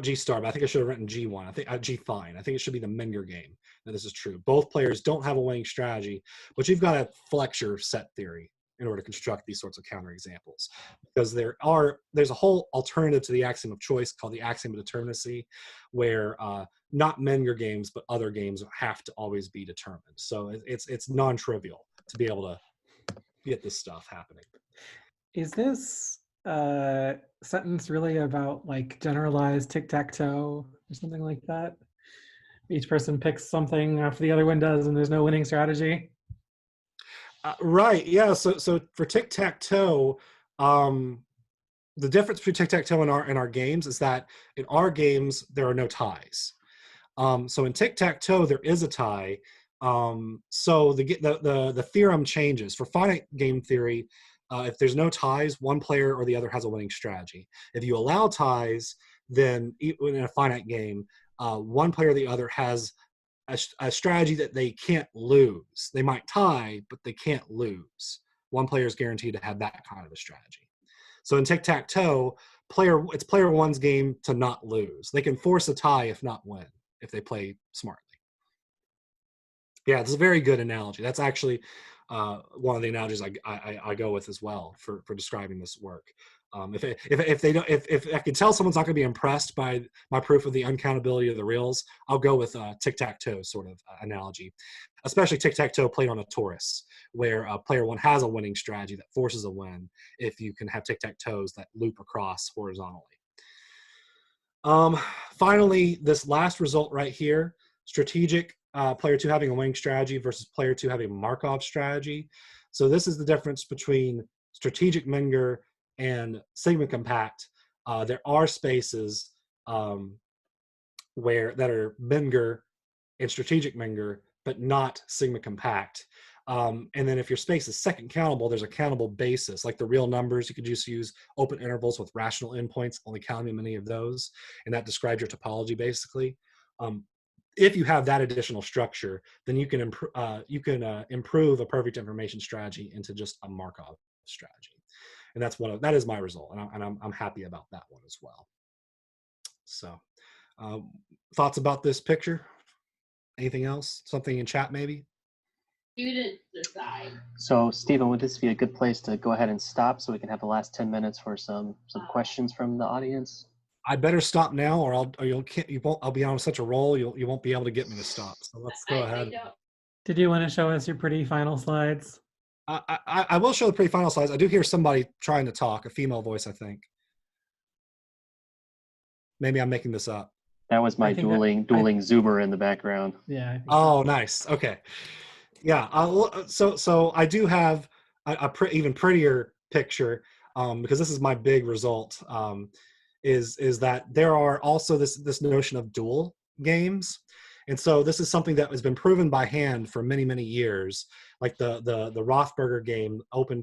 G star, but I think I should have written G1. I think G fine. I think it should be the Menger game. That this is true. Both players don't have a winning strategy, but you've got to flex your set theory in order to construct these sorts of counter examples, because there's a whole alternative to the axiom of choice called the axiom of determinacy, where not Menger games but other games have to always be determined. So it's non-trivial to be able to get this stuff happening. Is this sentence really about like generalized tic-tac-toe or something like that? Each person picks something after the other one does, and there's no winning strategy. Right. Yeah. So for tic-tac-toe, the difference between tic-tac-toe in our games is that in our games there are no ties. So in tic-tac-toe there is a tie. So the theorem changes. For finite game theory, if there's no ties, one player or the other has a winning strategy. If you allow ties, then in a finite game, one player or the other has a strategy that they can't lose. They might tie, but they can't lose. One player is guaranteed to have that kind of a strategy. So in tic-tac-toe, it's player 1's game to not lose. They can force a tie if not win, if they play smartly. Yeah, it's a very good analogy. That's actually one of the analogies I go with as well for describing this work. If I can tell someone's not going to be impressed by my proof of the uncountability of the reals, I'll go with tic-tac-toe sort of analogy, especially tic-tac-toe played on a torus, where player 1 has a winning strategy that forces a win if you can have tic-tac-toes that loop across horizontally. Finally, this last result right here, strategic, player 2 having a winning strategy versus player 2 having a Markov strategy. So this is the difference between strategic Menger and sigma compact. There are spaces that are Menger and strategic Menger, but not sigma compact. And then if your space is second countable, there's a countable basis. Like the real numbers, you could just use open intervals with rational endpoints, only counting many of those, and that describes your topology basically. If you have that additional structure, then you can improve a perfect information strategy into just a Markov strategy. And that is my result, and I'm happy about that one as well. So, thoughts about this picture? Anything else? Something in chat maybe? Students decide. So, Stephen, would this be a good place to go ahead and stop so we can have the last 10 minutes for some questions from the audience? I better stop now, or I'll be on such a roll you won't be able to get me to stop. So let's go ahead. Did you want to show us your pretty final slides? I will show the pretty final slides. I do hear somebody trying to talk, a female voice, I think. Maybe I'm making this up. That was my dueling Zoomer in the background. Yeah. Oh, nice. Okay. Yeah. So I do have a even prettier picture because this is my big result. Is that there are also this notion of duel games. And so this is something that has been proven by hand for many, many years. Like the Rothberger game, open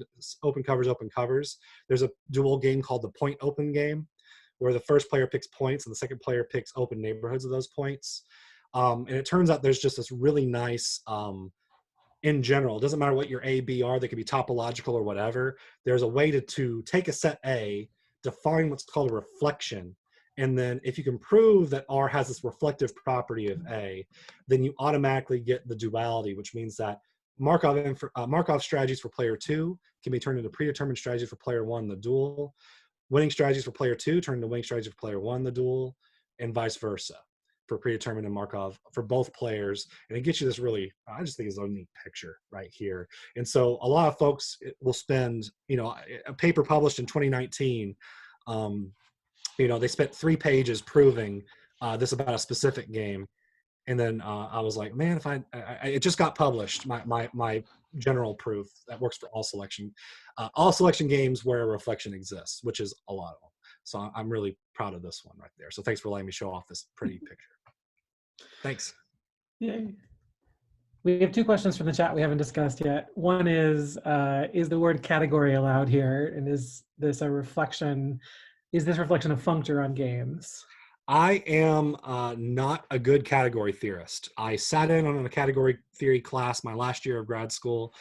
covers. There's a duel game called the point open game, where the first player picks points and the second player picks open neighborhoods of those points. And it turns out there's just this really nice, in general, it doesn't matter what your A, B are, they could be topological or whatever. There's a way to take a set A, define what's called a reflection, And then if you can prove that R has this reflective property of A, then you automatically get the duality, which means that Markov strategies for player 2 can be turned into predetermined strategies for player 1, the duel. Winning strategies for player 2 turn into winning strategies for player 1, the duel, and vice versa for predetermined and Markov for both players. And it gets you this really, I just think it's a neat picture right here. And so a lot of folks will spend, a paper published in 2019, they spent 3 pages proving this about a specific game. And then I was like, man, if it just got published, my general proof that works for all selection games where a reflection exists, which is a lot of them. So I'm really proud of this one right there. So thanks for letting me show off this pretty picture. Thanks. Yay. We have 2 questions from the chat we haven't discussed yet. One is the word category allowed here? And is this reflection of functor on games? I am not a good category theorist. I sat in on a category theory class my last year of grad school.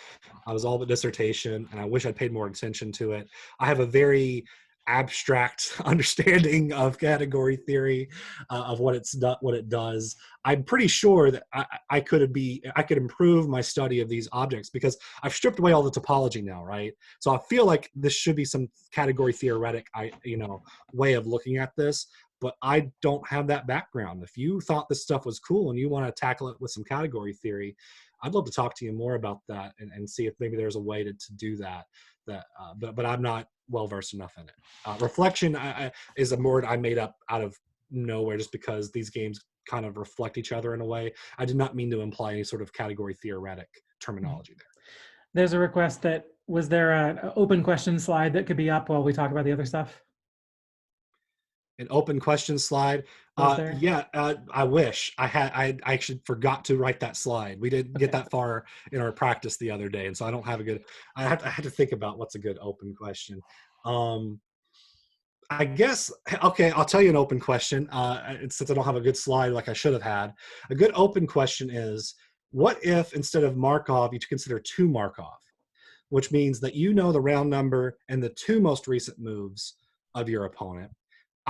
I was all but dissertation, and I wish I'd paid more attention to it. I have a very abstract understanding of category theory, of what it does. I'm pretty sure that I could improve my study of these objects because I've stripped away all the topology now, right? So I feel like this should be some category theoretic, way of looking at this. But I don't have that background. If you thought this stuff was cool and you want to tackle it with some category theory, I'd love to talk to you more about that and see if maybe there's a way to do that. But I'm not well-versed enough in it. Reflection is a word I made up out of nowhere just because these games kind of reflect each other in a way. I did not mean to imply any sort of category theoretic terminology there. There's a request was there an open question slide that could be up while we talk about the other stuff? An open question slide. I wish I actually forgot to write that slide. We didn't get that far in our practice the other day, and so I don't have a good. I had to think about what's a good open question. I guess okay. I'll tell you an open question. Since I don't have a good slide like I should have had, a good open question is: what if instead of Markov you consider 2 Markov, which means that you know the round number and the 2 most recent moves of your opponent.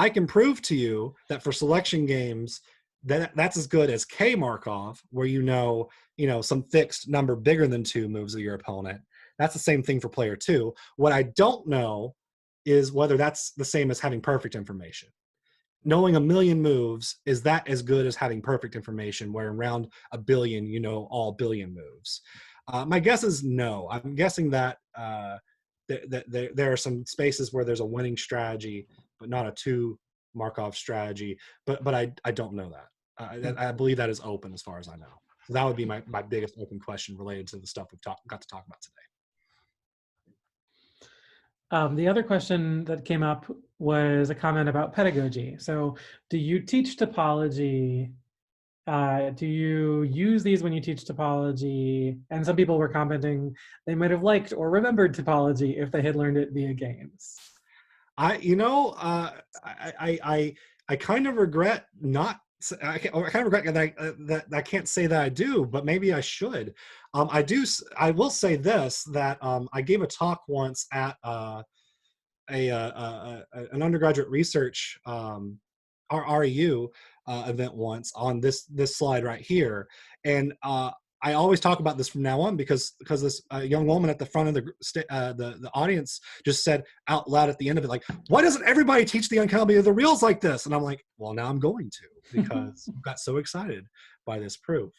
I can prove to you that for selection games, that's as good as K Markov, where you know some fixed number bigger than 2 moves of your opponent. That's the same thing for player 2. What I don't know is whether that's the same as having perfect information. Knowing 1,000,000 moves, is that as good as having perfect information, where around 1 billion, you know all 1 billion moves? My guess is no. I'm guessing that there are some spaces where there's a winning strategy, but not a 2 Markov strategy. But I don't know that. I believe that is open as far as I know. So that would be my biggest open question related to the stuff we've got to talk about today. The other question that came up was a comment about pedagogy. So do you teach topology? Do you use these when you teach topology? And some people were commenting they might have liked or remembered topology if they had learned it via games. I kind of regret not. I kind of regret that I can't say that I do, but maybe I should. I do. I will say this: that I gave a talk once at an undergraduate research REU event once on this slide right here, and I always talk about this from now on because this young woman at the front of the audience just said out loud at the end of it, like, why doesn't everybody teach the uncountability of the reals like this? And I'm like, well, now I'm going to, because I got so excited by this proof.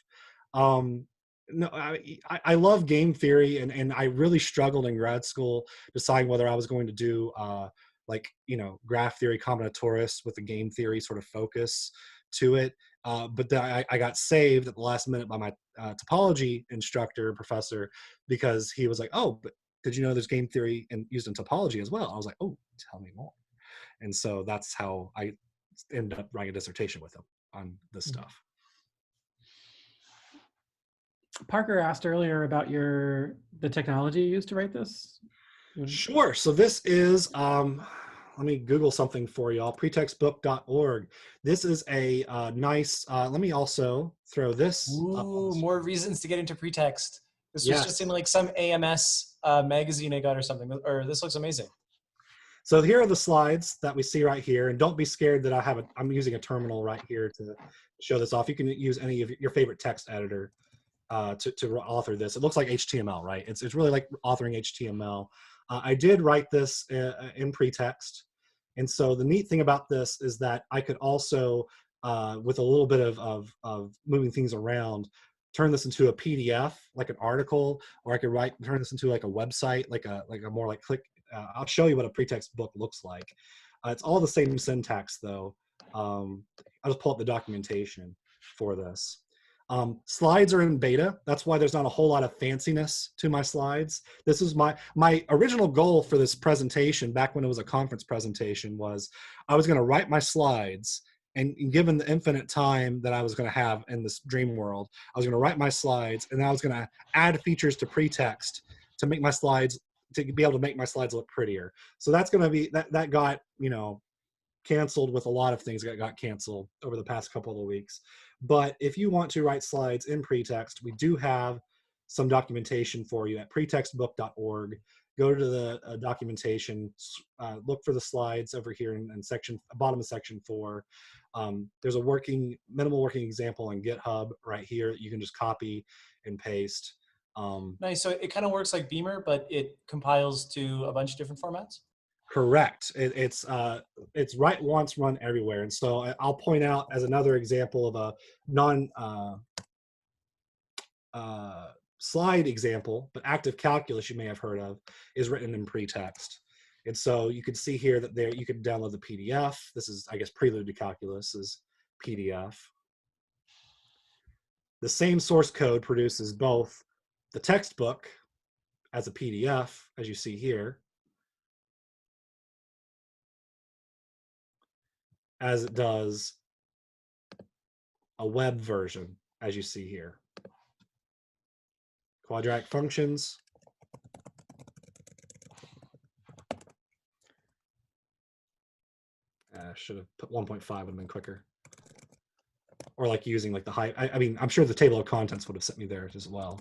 No, I love game theory, and I really struggled in grad school deciding whether I was going to do graph theory combinatorists with a game theory sort of focus to it. But then I got saved at the last minute by my topology instructor, professor, because he was like, oh, but did you know there's game theory used in topology as well? I was like, oh, tell me more. And so that's how I ended up writing a dissertation with him on this stuff. Parker asked earlier about the technology you used to write this. Sure. So this is, let me Google something for y'all, pretextbook.org. This is a nice, let me also throw this. Ooh, more reasons to get into pretext. This was just in like some AMS magazine I got or something, or this looks amazing. So here are the slides that we see right here, and don't be scared that I'm using a terminal right here to show this off. You can use any of your favorite text editor to author this. It looks like HTML, right? It's really like authoring HTML. I did write this in pretext, and so the neat thing about this is that I could also, with a little bit of moving things around, turn this into a PDF, like an article, or I could turn this into like a website, like a more like click. I'll show you what a pretext book looks like. It's all the same syntax though. I'll just pull up the documentation for this. Slides are in beta. That's why there's not a whole lot of fanciness to my slides. This is my original goal for this presentation back when it was a conference presentation was I was going to write my slides, and given the infinite time that I was going to have in this dream world, I was going to write my slides, and then I was going to add features to pretext to make my slides, to be able to make my slides look prettier. So that's going to be, that got, canceled with a lot of things that got canceled over the past couple of weeks. But if you want to write slides in pretext, we do have some documentation for you at pretextbook.org. Go to the documentation, look for the slides over here in section, bottom of section 4. There's a minimal working example on GitHub right here that you can just copy and paste. Nice. So it kind of works like Beamer, but it compiles to a bunch of different formats? Correct. It's write once, run everywhere. And so I'll point out as another example of a slide example, but active calculus you may have heard of is written in pretext. And so you can see here that you can download the PDF. This is, I guess, Prelude to Calculus is PDF. The same source code produces both the textbook as a PDF, as you see here, as it does a web version, as you see here. Quadratic functions. Should have put 1.5 would have been quicker. Or like using like the high, I mean, I'm sure the table of contents would have sent me there as well.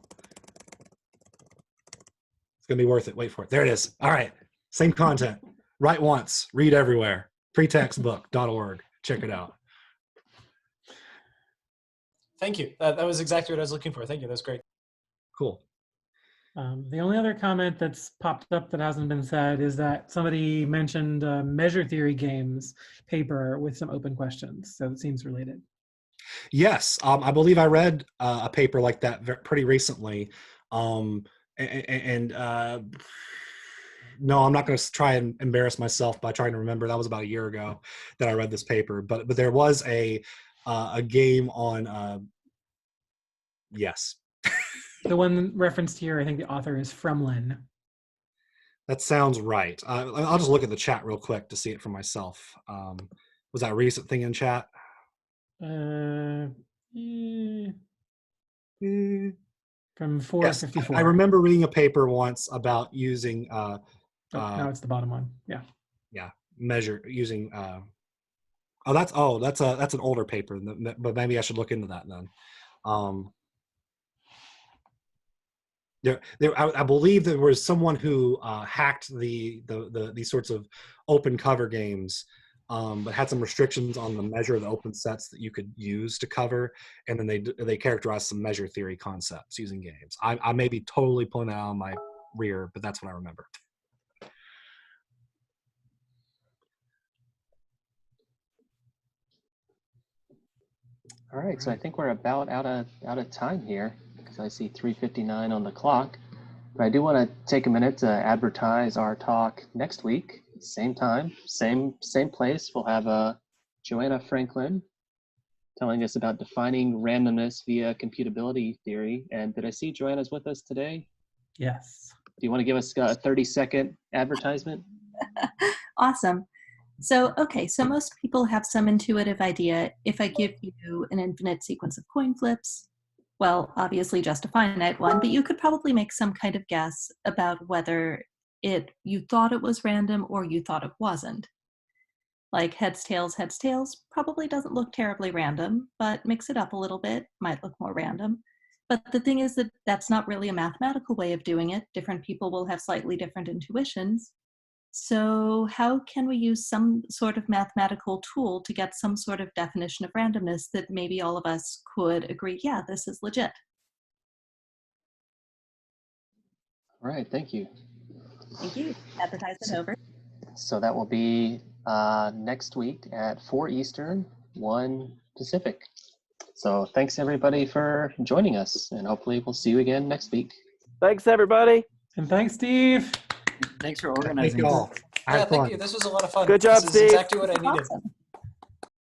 It's gonna be worth it, wait for it. There it is. All right, same content. Write once, read everywhere. Pretextbook.org, check it out. Thank you. That was exactly what I was looking for. Thank you, that was great. Cool. The only other comment that's popped up that hasn't been said is that somebody mentioned a measure theory games paper with some open questions. So it seems related. Yes, I believe I read a paper like that pretty recently. No, I'm not going to try and embarrass myself by trying to remember. That was about a year ago that I read this paper. But there was a game on. Yes. The one referenced here, I think the author is Fremlin. That sounds right. I'll just look at the chat real quick to see it for myself. Was that a recent thing in chat? From 454. Yes, I remember reading a paper once about using. No, it's the bottom one. Yeah. Yeah, measure using. That's an older paper, but maybe I should look into that then. I believe there was someone who hacked these sorts of open cover games, but had some restrictions on the measure of the open sets that you could use to cover, and then they characterized some measure theory concepts using games. I may be totally pulling out on my rear, but that's what I remember. All right, so I think we're about out of time here because I see 3:59 on the clock. But I do want to take a minute to advertise our talk next week, same time, same place. We'll have Joanna Franklin telling us about defining randomness via computability theory. And did I see Joanna's with us today? Yes. Do you want to give us a 30-second advertisement? Awesome. So most people have some intuitive idea. If I give you an infinite sequence of coin flips, well, obviously just a finite one, but you could probably make some kind of guess about whether you thought it was random or you thought it wasn't. Like heads, tails, probably doesn't look terribly random, but mix it up a little bit, might look more random. But the thing is that that's not really a mathematical way of doing it. Different people will have slightly different intuitions. So how can we use some sort of mathematical tool to get some sort of definition of randomness that maybe all of us could agree, yeah, this is legit? All right, thank you. Thank you. Advertise it over. So that will be next week at 4 Eastern, 1 Pacific. So thanks everybody for joining us, and hopefully we'll see you again next week. Thanks, everybody. And thanks, Steve. Thanks for Thank organizing. you all. I Yeah, had thank fun. you. This was a lot of fun. Good job, This is Steve. exactly what I needed. Awesome.